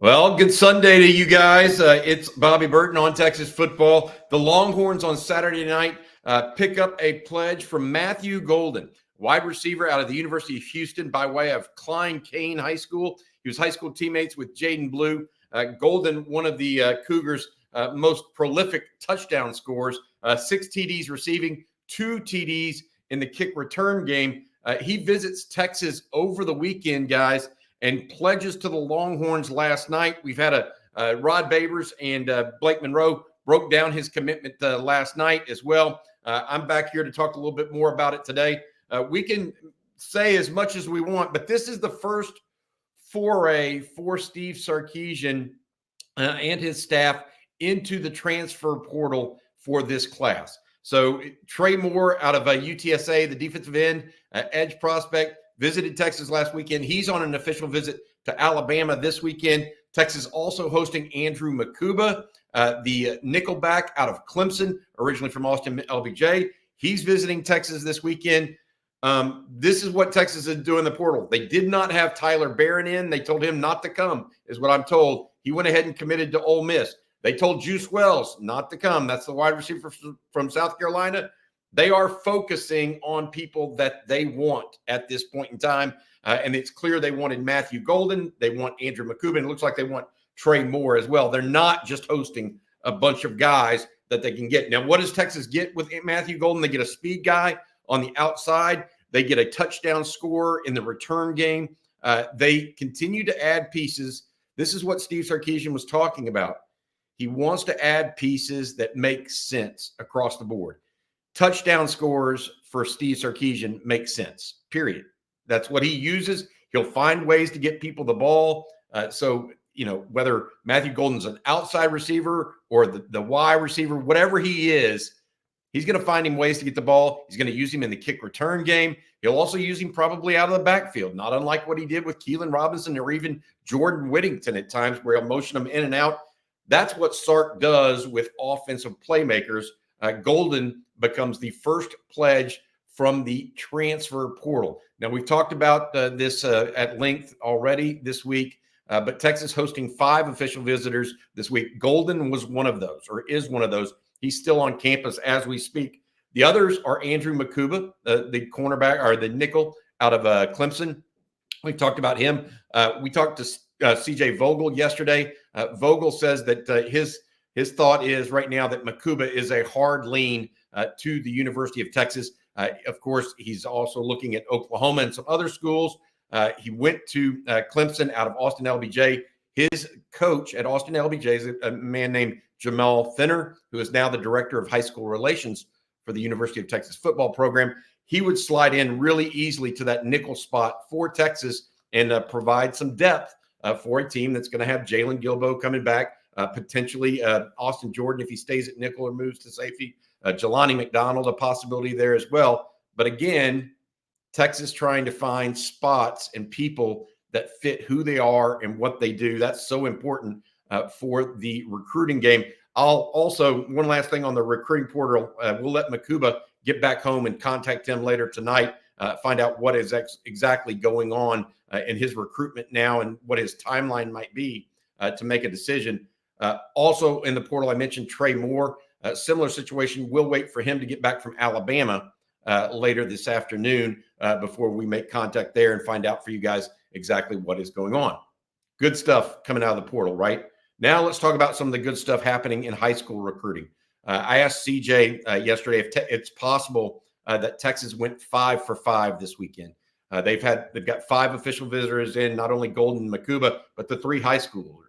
Well, good Sunday to you guys. It's Bobby Burton on Texas football. The Longhorns on Saturday night pick up a pledge from Matthew Golden, wide receiver out of the University of Houston by way of Klein Cain High School. He was high school teammates with Jaden Blue. Golden, one of the Cougars' most prolific touchdown scorers, 6 TDs receiving, 2 TDs in the kick return game. He visits Texas over the weekend, guys, and pledges to the Longhorns last night. We've had Rod Babers and Blake Monroe broke down his commitment last night as well. I'm back here to talk a little bit more about it today. We can say as much as we want, but this is the first foray for Steve Sarkisian and his staff into the transfer portal for this class. So Trey Moore out of UTSA, the defensive end, edge prospect, visited Texas last weekend. He's on an official visit to Alabama this weekend. Texas also hosting Andrew Mukuba, the nickelback out of Clemson, originally from Austin LBJ. He's visiting Texas this weekend. This is what Texas is doing in the portal. They did not have Tyler Barron in. They told him not to come, is what I'm told. He went ahead and committed to Ole Miss. They told Juice Wells not to come. That's the wide receiver from South Carolina. They are focusing on people that they want at this point in time. And it's clear they wanted Matthew Golden. They want Andrew Mukuba. And it looks like they want Trey Moore as well. They're not just hosting a bunch of guys that they can get. Now, what does Texas get with Matthew Golden? They get a speed guy on the outside. They get a touchdown scorer in the return game. They continue to add pieces. This is what Steve Sarkisian was talking about. He wants to add pieces that make sense across the board. Touchdown scores for Steve Sarkisian make sense, period. That's what he uses. He'll find ways to get people the ball. So, whether Matthew Golden's an outside receiver or the Y receiver, whatever he is, he's going to find him ways to get the ball. He's going to use him in the kick return game. He'll also use him probably out of the backfield, not unlike what he did with Keelan Robinson or even Jordan Whittington at times, where he'll motion them in and out. That's what Sark does with offensive playmakers. Golden becomes the first pledge from the transfer portal. Now, we've talked about this at length already this week, but Texas hosting 5 official visitors this week. Golden was one of those, or is one of those. He's still on campus as we speak. The others are Andrew Mukuba, the cornerback or the nickel out of Clemson. We've talked about him. We talked to CJ Vogel yesterday. Vogel says that his thought is right now that Mukuba is a hard lean to the University of Texas. Of course, he's also looking at Oklahoma and some other schools. He went to Clemson out of Austin LBJ. His coach at Austin LBJ is a man named Jamal Thinner, who is now the director of high school relations for the University of Texas football program. He would slide in really easily to that nickel spot for Texas and provide some depth for a team that's going to have Jalen Gilbo coming back, potentially Austin Jordan if he stays at nickel or moves to safety, Jelani McDonald, a possibility there as well. But again, Texas trying to find spots and people that fit who they are and what they do. That's so important for the recruiting game. I'll also, one last thing on the recruiting portal, we'll let Mukuba get back home and contact him later tonight, find out what is exactly going on in his recruitment now and what his timeline might be to make a decision. Also in the portal, I mentioned Trey Moore, similar situation. We'll wait for him to get back from Alabama later this afternoon before we make contact there and find out for you guys exactly what is going on. Good stuff coming out of the portal, right? Now let's talk about some of the good stuff happening in high school recruiting. I asked CJ yesterday if it's possible that Texas went 5 for 5 this weekend. They've got 5 official visitors in, not only Golden and Mukuba, but the 3 high schoolers.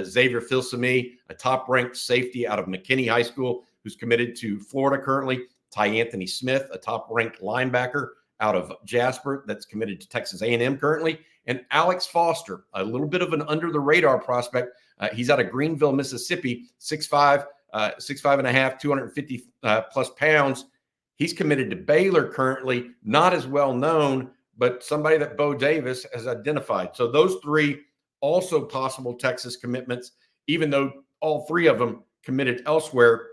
Xavier Filsaime, a top-ranked safety out of McKinney High School, who's committed to Florida currently. Ty Anthony Smith, a top-ranked linebacker out of Jasper that's committed to Texas A&M currently. And Alex Foster, a little bit of an under-the-radar prospect. He's out of Greenville, Mississippi, 6'5", 6'5.5", 250 plus pounds. He's committed to Baylor currently, not as well known, but somebody that Bo Davis has identified. So those 3 also possible Texas commitments, even though all 3 of them committed elsewhere.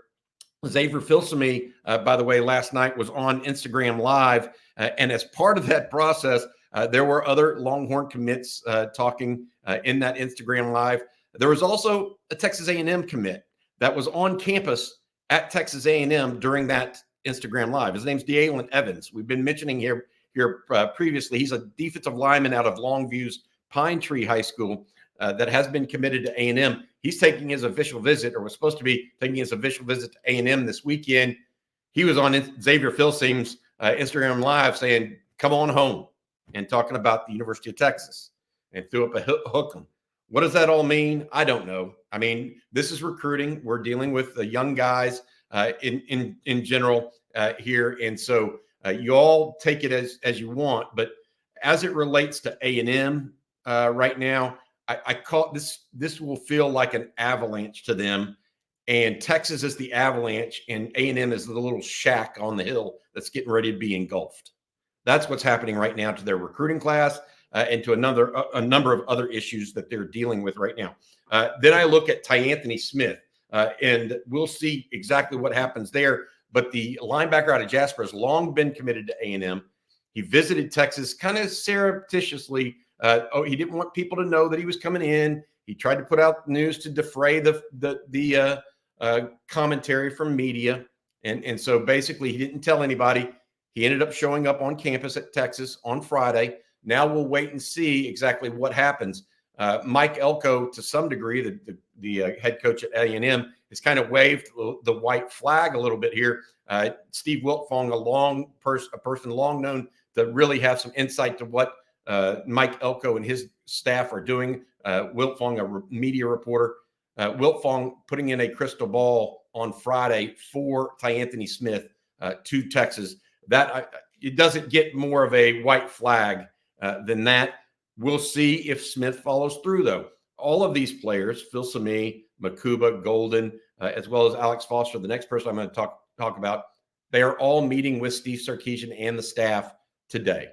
Xavier Filsaime, by the way, last night was on Instagram Live. And as part of that process, There were other Longhorn commits talking in that Instagram Live. There was also a Texas A&M commit that was on campus at Texas A&M during that Instagram Live. His name's Deen Evans. We've been mentioning here previously. He's a defensive lineman out of Longview's Pine Tree High School that has been committed to A&M. He's taking his official visit, or was supposed to be taking his official visit to A&M this weekend. He was on Xavier Filsame's Instagram Live saying, "Come on home," and talking about the University of Texas, and threw up a hook. What does that all mean? I don't know. I mean, this is recruiting. We're dealing with the young guys in general here, and so you all take it as you want. But as it relates to A&M right now, I call this will feel like an avalanche to them, and Texas is the avalanche, and A&M is the little shack on the hill that's getting ready to be engulfed. That's what's happening right now to their recruiting class and to a number of other issues that they're dealing with right now. Then I look at Anthony Smith, and we'll see exactly what happens there. But the linebacker out of Jasper has long been committed to A&M. He visited Texas kind of surreptitiously. He didn't want people to know that he was coming in. He tried to put out news to defray the commentary from media. And so basically he didn't tell anybody. He ended up showing up on campus at Texas on Friday. Now we'll wait and see exactly what happens. Mike Elko, to some degree, the head coach at A&M, has kind of waved the white flag a little bit here. Steve Wiltfong, a person long known to really have some insight to what Mike Elko and his staff are doing. Wiltfong, a media reporter. Wiltfong putting in a crystal ball on Friday for Anthony Smith to Texas. That it doesn't get more of a white flag than that. We'll see if Smith follows through, though. All of these players, Filsaime, Mukuba, Golden, as well as Alex Foster, the next person I'm going to talk about, they are all meeting with Steve Sarkisian and the staff today.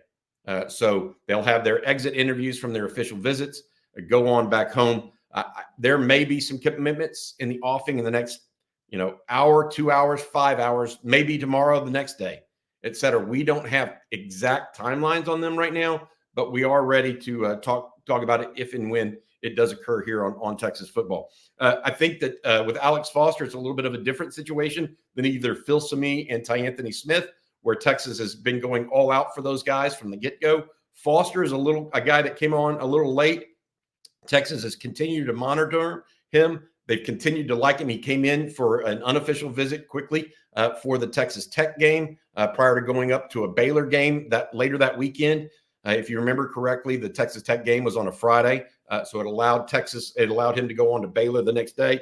So they'll have their exit interviews from their official visits, go on back home. There may be some commitments in the offing in the next, hour, 2 hours, 5 hours, maybe tomorrow, the next day, et cetera. We don't have exact timelines on them right now, but we are ready to talk about it if and when it does occur here on Texas football. I think that with Alex Foster, it's a little bit of a different situation than either Filsaime and Anthony Smith, where Texas has been going all out for those guys from the get-go. Foster is a guy that came on a little late. Texas has continued to monitor him. They've continued to like him. He came in for an unofficial visit quickly for the Texas Tech game prior to going up to a Baylor game later that weekend. If you remember correctly, the Texas Tech game was on a Friday, so it allowed him to go on to Baylor the next day.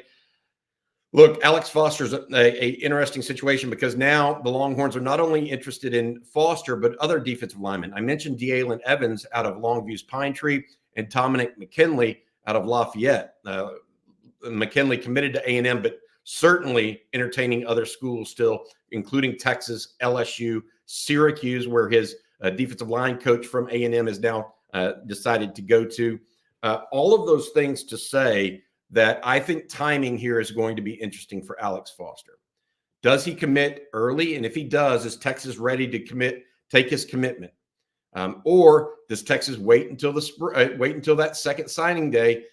Look, Alex Foster's a interesting situation because now the Longhorns are not only interested in Foster, but other defensive linemen. I mentioned Deen Evans out of Longview's Pine Tree and Dominic McKinley out of Lafayette. McKinley committed to A&M, but certainly entertaining other schools still, including Texas, LSU, Syracuse, where his defensive line coach from A&M is now decided to go to. All of those things to say that I think timing here is going to be interesting for Alex Foster. Does he commit early? And if he does, is Texas ready to take his commitment? Or does Texas wait until that second signing day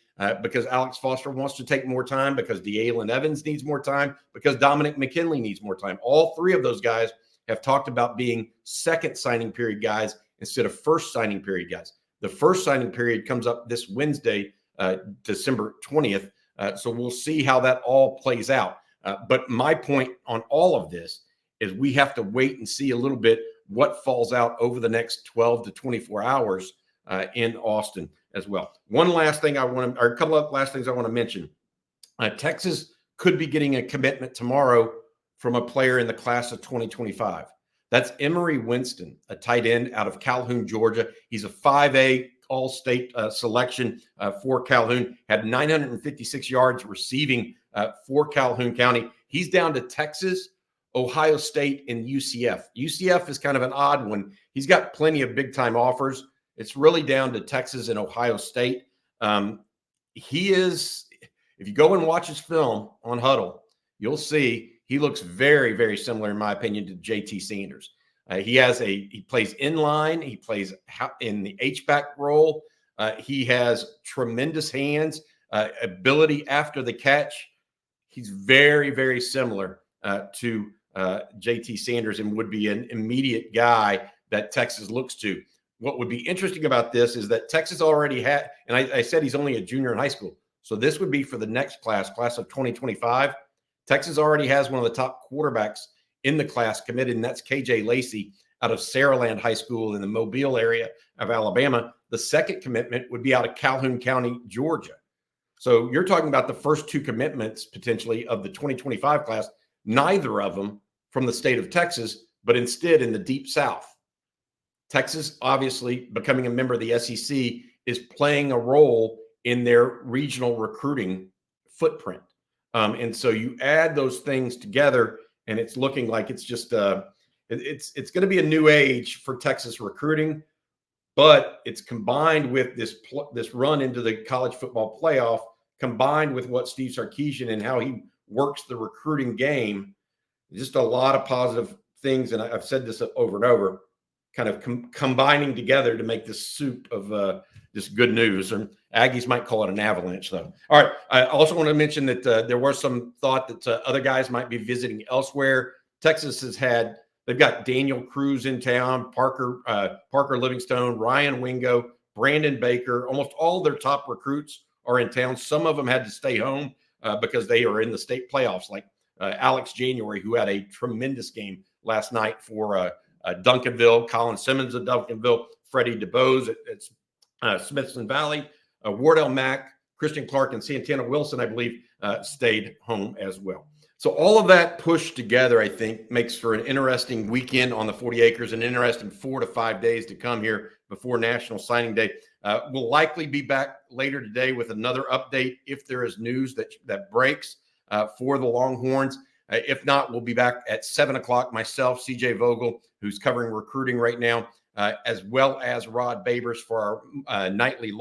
because Alex Foster wants to take more time, because Deen Evans needs more time, because Dominic McKinley needs more time? All three of those guys have talked about being second signing period guys instead of first signing period guys. The first signing period comes up this Wednesday, December 20th. So we'll see how that all plays out. But my point on all of this is we have to wait and see a little bit what falls out over the next 12 to 24 hours in Austin as well. A couple of last things I want to mention. Texas could be getting a commitment tomorrow from a player in the class of 2025. That's Emory Winston, a tight end out of Calhoun, Georgia. He's a 5A all-state selection for Calhoun, had 956 yards receiving for Calhoun County. He's down to Texas, Ohio State, and UCF. UCF is kind of an odd one. He's got plenty of big-time offers. It's really down to Texas and Ohio State. He is, if you go and watch his film on Huddle, you'll see he looks very, very similar, in my opinion, to JT Sanders. He plays inline. He plays in the H-back role. He has tremendous hands, ability after the catch. He's very, very similar to JT Sanders and would be an immediate guy that Texas looks to. What would be interesting about this is that Texas already had, and I said he's only a junior in high school. So this would be for the next class of 2025. Texas already has one of the top quarterbacks in the class committed, and that's KJ Lacey out of Saraland High School in the Mobile area of Alabama. The second commitment would be out of Calhoun County, Georgia. So you're talking about the first two commitments potentially of the 2025 class, neither of them from the state of Texas, but instead in the Deep South. Texas, obviously, becoming a member of the SEC, is playing a role in their regional recruiting footprint. And so you add those things together, and it's looking like it's just it's going to be a new age for Texas recruiting, but it's combined with this run into the college football playoff, combined with what Steve Sarkisian and how he works the recruiting game. Just a lot of positive things, and I've said this over and over, kind of combining together to make this soup of this good news. And Aggies might call it an avalanche, though. All right. I also want to mention that there was some thought that other guys might be visiting elsewhere. Texas they've got Daniel Cruz in town, Parker Livingstone, Ryan Wingo, Brandon Baker. Almost all their top recruits are in town. Some of them had to stay home because they are in the state playoffs, like Alex January, who had a tremendous game last night for Duncanville, Colin Simmons of Duncanville, Freddie DeBose at Smithson Valley, Wardell Mack, Christian Clark, and Santana Wilson, I believe, stayed home as well. So all of that pushed together, I think, makes for an interesting weekend on the 40 acres, an interesting 4 to 5 days to come here before National Signing Day. We'll likely be back later today with another update if there is news that breaks for the Longhorns. If not, we'll be back at 7 o'clock. Myself, CJ Vogel, who's covering recruiting right now, as well as Rod Babers for our nightly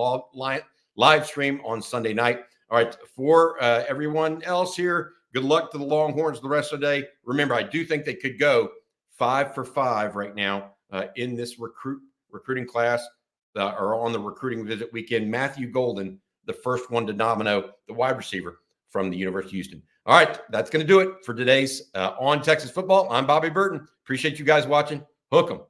live stream on Sunday night. All right, for everyone else here, good luck to the Longhorns the rest of the day. Remember, I do think they could go 5 for 5 right now in this recruiting class or on the recruiting visit weekend. Matthew Golden, the first one to domino, the wide receiver from the University of Houston. All right, that's going to do it for today's On Texas Football. I'm Bobby Burton. Appreciate you guys watching. Hook 'em.